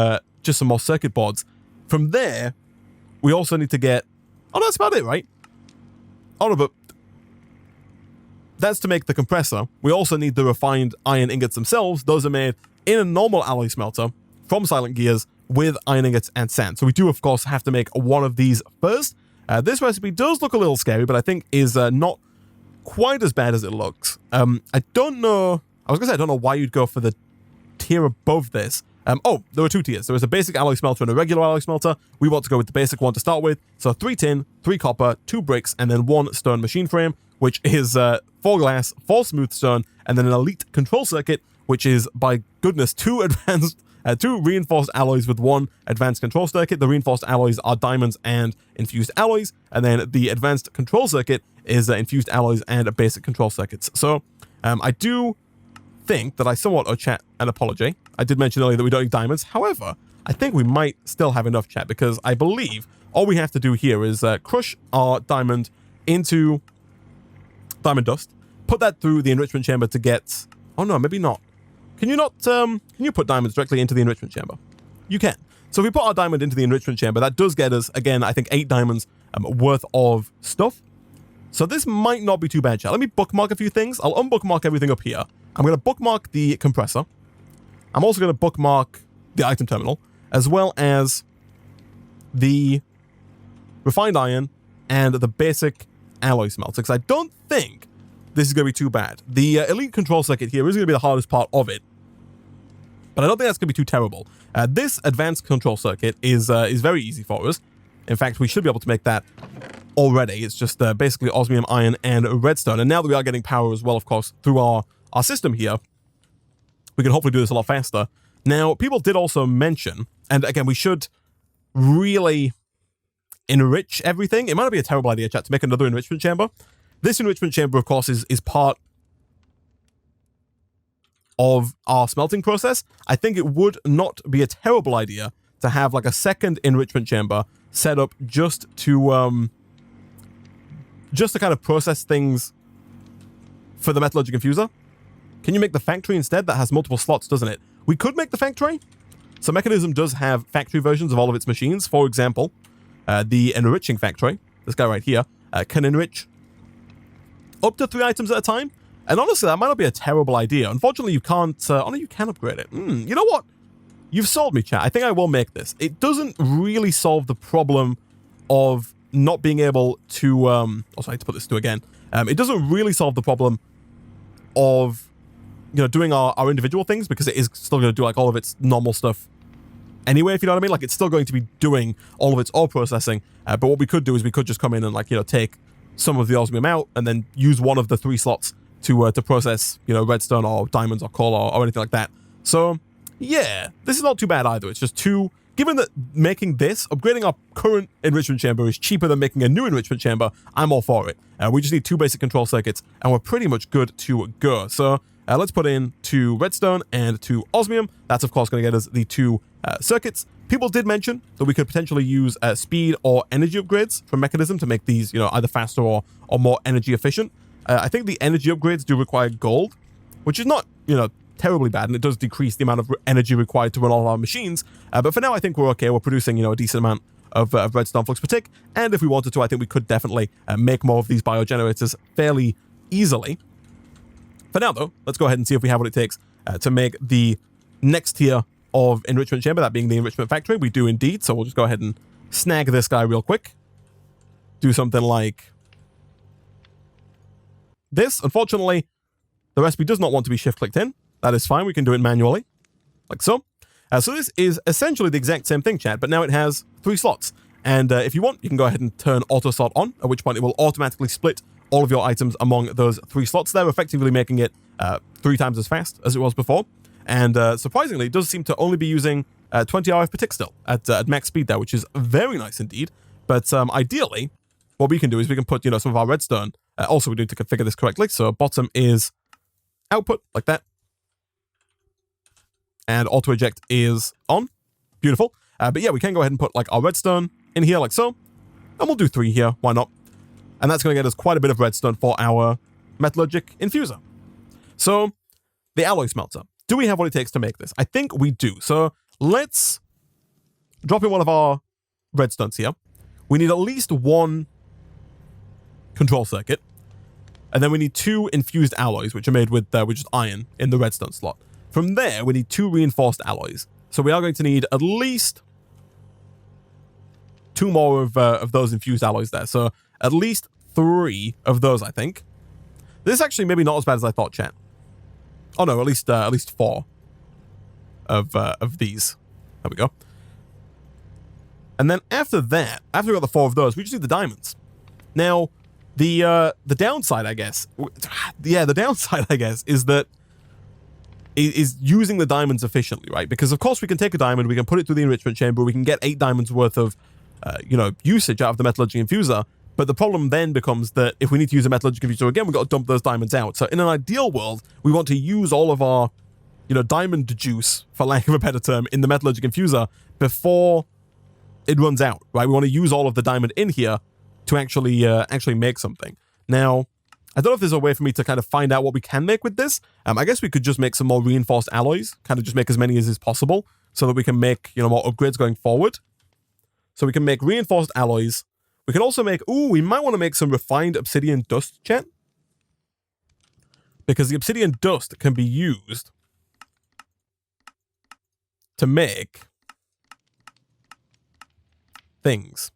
just some more circuit boards. From there, we also need to get... Oh, no, that's about it, right? Oh, no, but that's to make the compressor. We also need the refined iron ingots themselves. Those are made in a normal alloy smelter from Silent Gears with iron ingots and sand. So we do, of course, have to make one of these first. This recipe does look a little scary, but I think is not quite as bad as it looks. I don't know... I was going to say, I don't know why you'd go for the tier above this. There were 2 tiers. There was a basic alloy smelter and a regular alloy smelter. We want to go with the basic one to start with. So 3 tin, 3 copper, 2 bricks, and then 1 stone machine frame, which is 4 glass, 4 smooth stone, and then an elite control circuit, which is, by goodness, 2 reinforced alloys with 1 advanced control circuit. The reinforced alloys are diamonds and infused alloys, and then the advanced control circuit is infused alloys and basic control circuits. So I do think that I somewhat owe chat an apology. I did mention earlier that we don't need diamonds. However, I think we might still have enough, chat, because I believe all we have to do here is crush our diamond into diamond dust, put that through the enrichment chamber to get Oh no, maybe not. Can you not, can you put diamonds directly into the enrichment chamber? You can. So if we put our diamond into the enrichment chamber, that does get us, again, I think 8 diamonds worth of stuff. So this might not be too bad, chat. Let me bookmark a few things. I'll unbookmark everything up here. I'm going to bookmark the compressor. I'm also going to bookmark the item terminal, as well as the refined iron and the basic alloy smelter, because I don't think this is going to be too bad. The elite control circuit here is going to be the hardest part of it, but I don't think that's going to be too terrible. This advanced control circuit is very easy for us. In fact, we should be able to make that already. It's just basically osmium, iron, and redstone. And now that we are getting power as well, of course, through our system here, we can hopefully do this a lot faster. Now, people did also mention, and again, we should really enrich everything. It might not be a terrible idea, chat, to make another enrichment chamber. This enrichment chamber, of course, is part of our smelting process. I think it would not be a terrible idea to have like a second enrichment chamber set up just to kind of process things for the Metallurgic Infuser. Can you make the factory instead? That has multiple slots, doesn't it? We could make the factory. So Mechanism does have factory versions of all of its machines. For example, the Enriching Factory, this guy right here, can enrich up to 3 items at a time. And honestly, that might not be a terrible idea. Unfortunately, you can't... oh, no, you can upgrade it. You know what? You've sold me, chat. I think I will make this. It doesn't really solve the problem of not being able to... also, I need to put this to again. It doesn't really solve the problem of, you know, doing our individual things, because it is still going to do, like, all of its normal stuff anyway, if you know what I mean. Like, it's still going to be doing all of its ore processing. But what we could do is we could just come in and, like, you know, take some of the osmium out and then use one of the 3 slots to process, you know, redstone or diamonds or coal or anything like that. So, yeah, this is not too bad either. It's just too... Given that making this, upgrading our current enrichment chamber is cheaper than making a new enrichment chamber, I'm all for it. We just need 2 basic control circuits, and we're pretty much good to go. So, let's put in 2 redstone and 2 osmium. That's, of course, going to get us the 2 circuits. People did mention that we could potentially use speed or energy upgrades from Mechanism to make these, you know, either faster or more energy efficient. I think the energy upgrades do require gold, which is not, you know, terribly bad, and it does decrease the amount of energy required to run all our machines. But for now, I think we're okay. We're producing, you know, a decent amount of redstone flux per tick, and if we wanted to, I think we could definitely make more of these biogenerators fairly easily. For now, though, let's go ahead and see if we have what it takes to make the next tier of enrichment chamber, that being the Enrichment Factory. We do indeed, so we'll just go ahead and snag this guy real quick. Do something like this. Unfortunately, the recipe does not want to be shift-clicked in. That is fine. We can do it manually, like so. So this is essentially the exact same thing, chat, but now it has 3 slots. And if you want, you can go ahead and turn auto sort on, at which point it will automatically split all of your items among those 3 slots there, effectively making it 3 times as fast as it was before. And surprisingly, it does seem to only be using 20 RF per tick still at max speed there, which is very nice indeed. But ideally, what we can do is we can put, you know, some of our redstone. Also, we need to configure this correctly. So bottom is output, like that. And auto eject is on. Beautiful. But yeah, we can go ahead and put like our redstone in here like so. And we'll do 3 here. Why not? And that's going to get us quite a bit of redstone for our Metallurgic Infuser. So the alloy smelter. Do we have what it takes to make this? I think we do. So let's drop in one of our redstones here. We need at least 1 control circuit. And then we need 2 infused alloys, which are made with just iron in the redstone slot. From there, we need 2 reinforced alloys. So we are going to need at least 2 more of those infused alloys there. So at least 3 of those, I think. This is actually maybe not as bad as I thought, chat. Oh no, at least 4 of these. There we go. And then after that, after we got the 4 of those, we just need the diamonds. Now, the downside, I guess, yeah, the downside, I guess, is that is using the diamonds efficiently, right? Because of course we can take a diamond, we can put it through the enrichment chamber, we can get 8 diamonds worth of, you know, usage out of the Metallurgic Infuser. But the problem then becomes that if we need to use a Metallurgic Infuser again, we've got to dump those diamonds out. So in an ideal world, we want to use all of our, you know, diamond juice, for lack of a better term, in the Metallurgic Infuser before it runs out, right? We want to use all of the diamond in here to actually make something. Now, I don't know if there's a way for me to kind of find out what we can make with this. I guess we could just make some more reinforced alloys, kind of just make as many as is possible so that we can make, you know, more upgrades going forward. So we can make reinforced alloys. We can also make, we might want to make some refined obsidian dust, chat. Because the obsidian dust can be used to make things.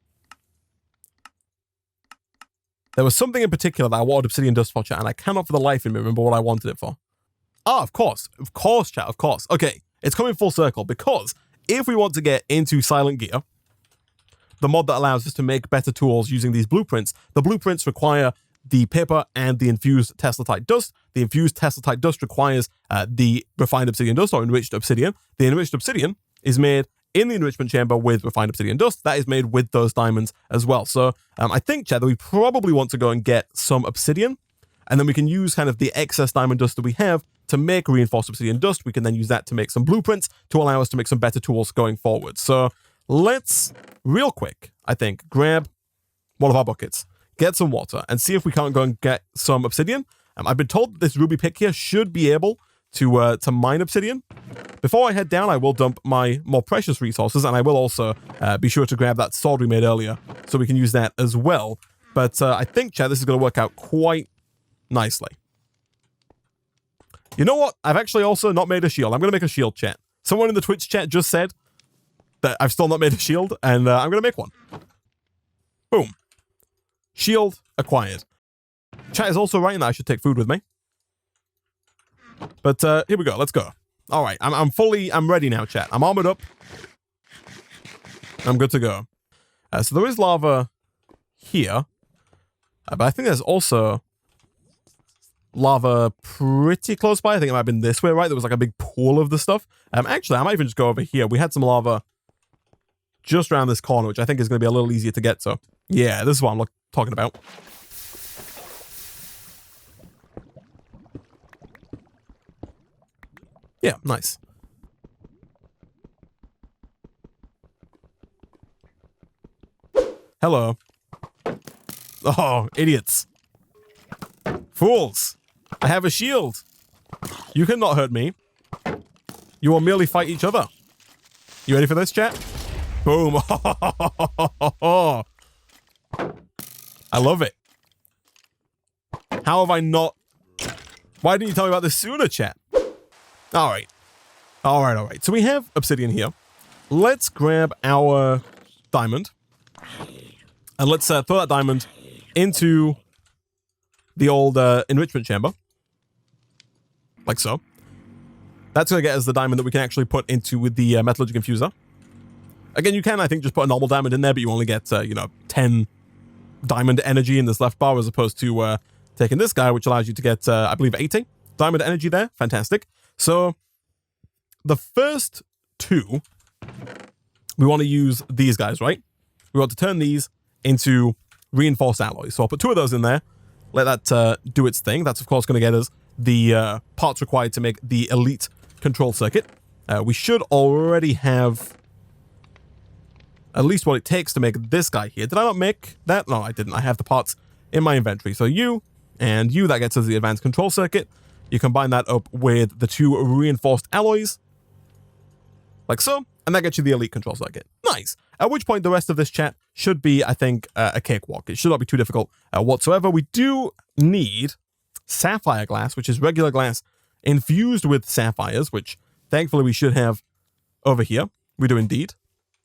There was something in particular that I wanted obsidian dust for, chat, and I cannot for the life of me remember what I wanted it for. Ah, of course, chat, of course. Okay, it's coming full circle, because if we want to get into Silent Gear, the mod that allows us to make better tools using these blueprints, the blueprints require the paper and the infused Teslatite dust. The infused Teslatite dust requires the refined obsidian dust or enriched obsidian. The enriched obsidian is made in the enrichment chamber with refined obsidian dust. That is made with those diamonds as well. So I think, Chad, that we probably want to go and get some obsidian, and then we can use kind of the excess diamond dust that we have to make reinforced obsidian dust. We can then use that to make some blueprints to allow us to make some better tools going forward. So let's, real quick, I think, grab one of our buckets, get some water, and see if we can't go and get some obsidian. I've been told that this ruby pick here should be able to mine obsidian. Before I head down, I will dump my more precious resources, and I will also be sure to grab that sword we made earlier so we can use that as well. But I think, Chad, this is going to work out quite nicely. You know what? I've actually also not made a shield. I'm going to make a shield, chat. Someone in the Twitch chat just said that I've still not made a shield, and I'm going to make one. Boom. Shield acquired. Chat is also writing that I should take food with me. But here we go. Let's go. All right. I'm ready now, chat. I'm armored up. I'm good to go. So there is lava here. But I think there's also lava pretty close by. I think it might have been this way, right? There was like a big pool of the stuff. Actually, I might even just go over here. We had some lava just around this corner, which I think is going to be a little easier to get to. Yeah, this is what I'm talking about. Yeah, nice. Hello. Oh, idiots. Fools. I have a shield. You cannot hurt me. You will merely fight each other. You ready for this, chat? Boom. I love it. How have I not... Why didn't you tell me about this sooner, chat? All right. All right. So we have obsidian here. Let's grab our diamond. And let's throw that diamond into the old enrichment chamber. Like so. That's going to get us the diamond that we can actually put into the Metallurgic Infuser. Again, you can, I think, just put a normal diamond in there, but you only get, 10 diamond energy in this left bar as opposed to taking this guy, which allows you to get, I believe, 80 diamond energy there. Fantastic. So the first two, we want to use these guys, right? We want to turn these into reinforced alloys. So I'll put two of those in there, let that do its thing. That's, of course, going to get us the parts required to make the elite control circuit. We should already have at least what it takes to make this guy here. Did I not make that? No, I didn't. I have the parts in my inventory. So you and you, that gets us the advanced control circuit. You combine that up with the two reinforced alloys, like so, and that gets you the elite control circuit. Nice. At which point the rest of this chat should be, I think, a cakewalk. It should not be too difficult whatsoever. We do need sapphire glass, which is regular glass infused with sapphires, which thankfully we should have over here. We do indeed.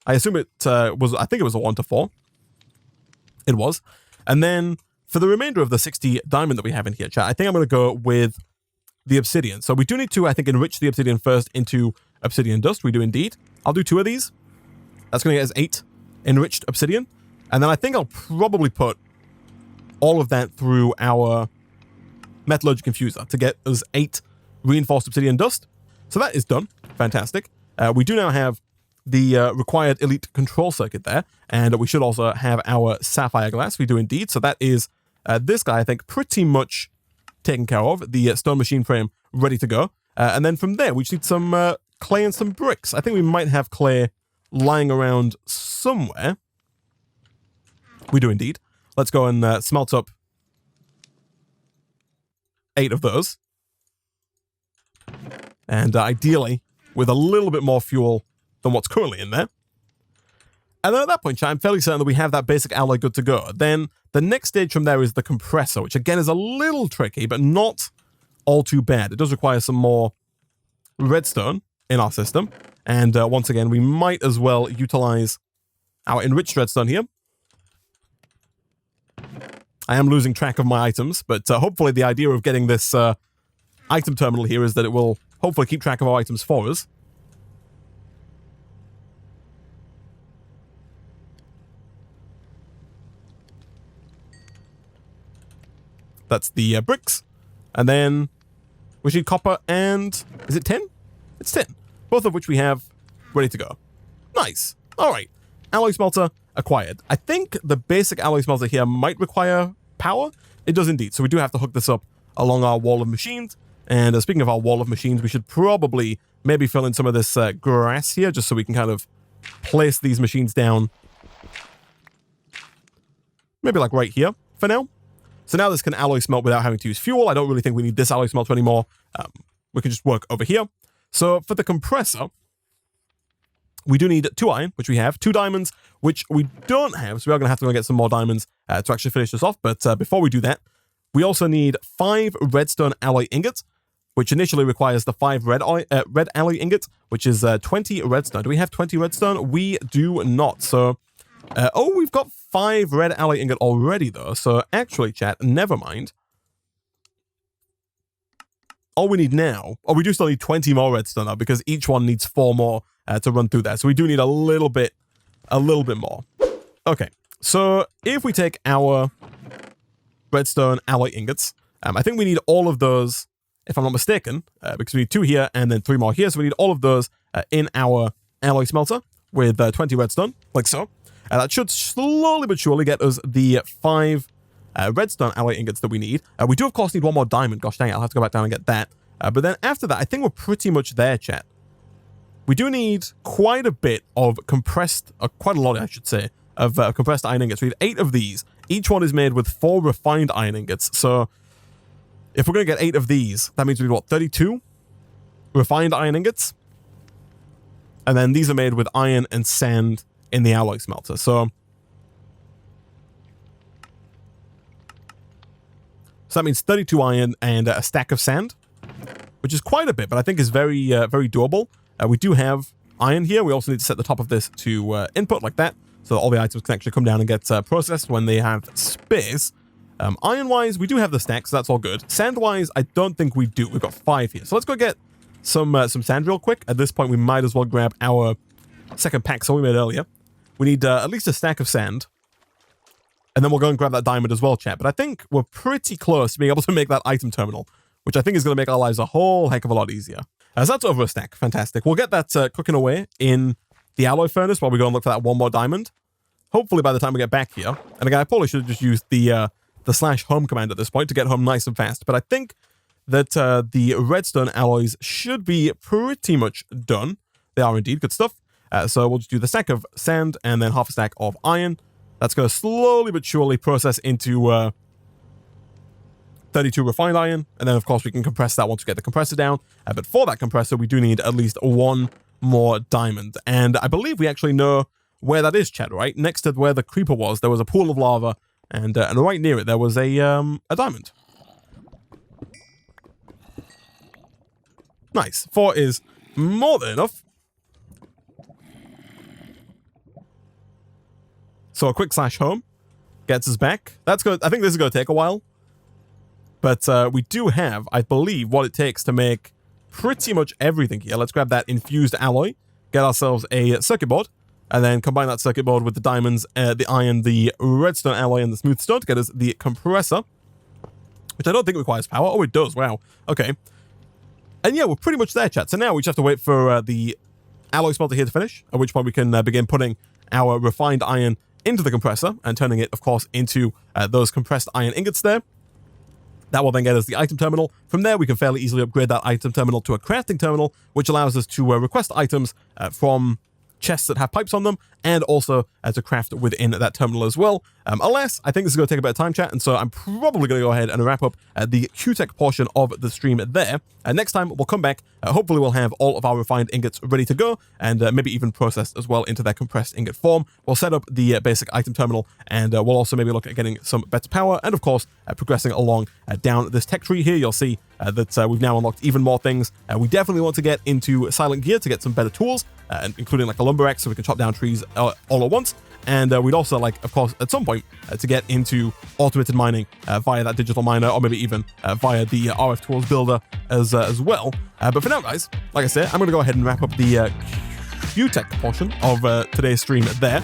I assume it was, I think it was a 1 to 4. It was. And then for the remainder of the 60 diamond that we have in here, chat, I think I'm going to go with the obsidian. So we do need to, I think, enrich the obsidian first into obsidian dust. We do indeed. I'll do 2 of these. That's going to get us 8 enriched obsidian. And then I think I'll probably put all of that through our Metallurgic Infuser to get us 8 reinforced obsidian dust. So that is done. Fantastic. We do now have the required elite control circuit there, and we should also have our sapphire glass. We do indeed. So that is this guy, I think, pretty much taken care of. The stone machine frame ready to go. And then from there, we just need some clay and some bricks. I think we might have clay lying around somewhere. We do indeed. Let's go and smelt up 8 of those. And ideally, with a little bit more fuel than what's currently in there. And then at that point, I'm fairly certain that we have that basic alloy good to go. Then the next stage from there is the compressor, which again is a little tricky, but not all too bad. It does require some more redstone in our system. And once again, we might as well utilize our enriched redstone here. I am losing track of my items, but hopefully the idea of getting this item terminal here is that it will hopefully keep track of our items for us. That's the bricks. And then we need copper and... is it tin? It's tin. Both of which we have ready to go. Nice. All right. Alloy smelter acquired. I think the basic alloy smelter here might require power. It does indeed. So we do have to hook this up along our wall of machines. And speaking of our wall of machines, we should probably maybe fill in some of this grass here just so we can kind of place these machines down. Maybe like right here for now. So now this can alloy smelt without having to use fuel. I don't really think we need this alloy smelter anymore. We can just work over here. So for the compressor, we do need 2 iron, which we have, 2 diamonds, which we don't have. So we are going to have to go get some more diamonds to actually finish this off. But before we do that, we also need 5 redstone alloy ingots, which initially requires the 5 red alloy ingots, which is 20 redstone. Do we have 20 redstone? We do not. So, oh, we've got 5 red alloy ingot already, though. So actually, chat, never mind. All we need now, oh, we do still need 20 more redstone now because each one needs 4 more to run through that. So we do need a little bit more. Okay, so if we take our redstone alloy ingots, I think we need all of those, if I'm not mistaken, because we need 2 here and then 3 more here. So we need all of those in our alloy smelter with 20 redstone, like so. And that should slowly but surely get us the 5 redstone alloy ingots that we need. We do, of course, need 1 more diamond. Gosh dang it, I'll have to go back down and get that. But then after that, I think we're pretty much there, chat. We do need quite a bit of compressed, quite a lot, I should say, of compressed iron ingots. We need 8 of these. Each one is made with 4 refined iron ingots. So if we're going to get 8 of these, that means we need, what, 32 refined iron ingots? And then these are made with iron and sand in the alloy smelter. So that means 32 iron and a stack of sand, which is quite a bit, but I think is very, very doable. We do have iron here. We also need to set the top of this to input like that, so that all the items can actually come down and get processed when they have space. Iron-wise, we do have the stack, so that's all good. Sand-wise, I don't think we do. We've got 5 here. So let's go get some sand real quick. At this point, we might as well grab our second pack we made earlier. We need at least a stack of sand. And then we'll go and grab that diamond as well, chat. But I think we're pretty close to being able to make that item terminal, which I think is going to make our lives a whole heck of a lot easier. So that's over a stack. Fantastic. We'll get that cooking away in the alloy furnace while we go and look for that 1 more diamond. Hopefully by the time we get back here. And again, I probably should have just used the /home command at this point to get home nice and fast. But I think that the redstone alloys should be pretty much done. They are indeed. Good stuff. So we'll just do the stack of sand and then half a stack of iron. That's going to slowly but surely process into 32 refined iron. And then, of course, we can compress that once we get the compressor down. But for that compressor, we do need at least 1 more diamond. And I believe we actually know where that is, chat, right? Next to where the creeper was, there was a pool of lava. And right near it, there was a diamond. Nice. 4 is more than enough. So a quick /home gets us back. That's good. I think this is going to take a while. But we do have, I believe, what it takes to make pretty much everything here. Let's grab that infused alloy, get ourselves a circuit board, and then combine that circuit board with the diamonds, the iron, the redstone alloy, and the smooth stone to get us the compressor, which I don't think requires power. Oh, it does. Wow. Okay. And yeah, we're pretty much there, chat. So now we just have to wait for the alloy smelter here to finish, at which point we can begin putting our refined iron into the compressor and turning it, of course, into those compressed iron ingots there. That will then get us the item terminal. From there, we can fairly easily upgrade that item terminal to a crafting terminal, which allows us to request items from chests that have pipes on them and also to craft within that terminal as well. Alas, I think this is going to take a bit of time, chat, and so I'm probably going to go ahead and wrap up the QTech portion of the stream there. Next time, we'll come back. Hopefully, we'll have all of our refined ingots ready to go, and maybe even processed as well into their compressed ingot form. We'll set up the basic item terminal, and we'll also maybe look at getting some better power, and of course, progressing along down this tech tree here. You'll see that we've now unlocked even more things. We definitely want to get into silent gear to get some better tools, including like a lumber axe so we can chop down trees all at once. And we'd also like, of course, at some point to get into automated mining via that digital miner, or maybe even via the RF Tools builder as well. But for now, guys, like I said, I'm going to go ahead and wrap up the QTech portion of today's stream there.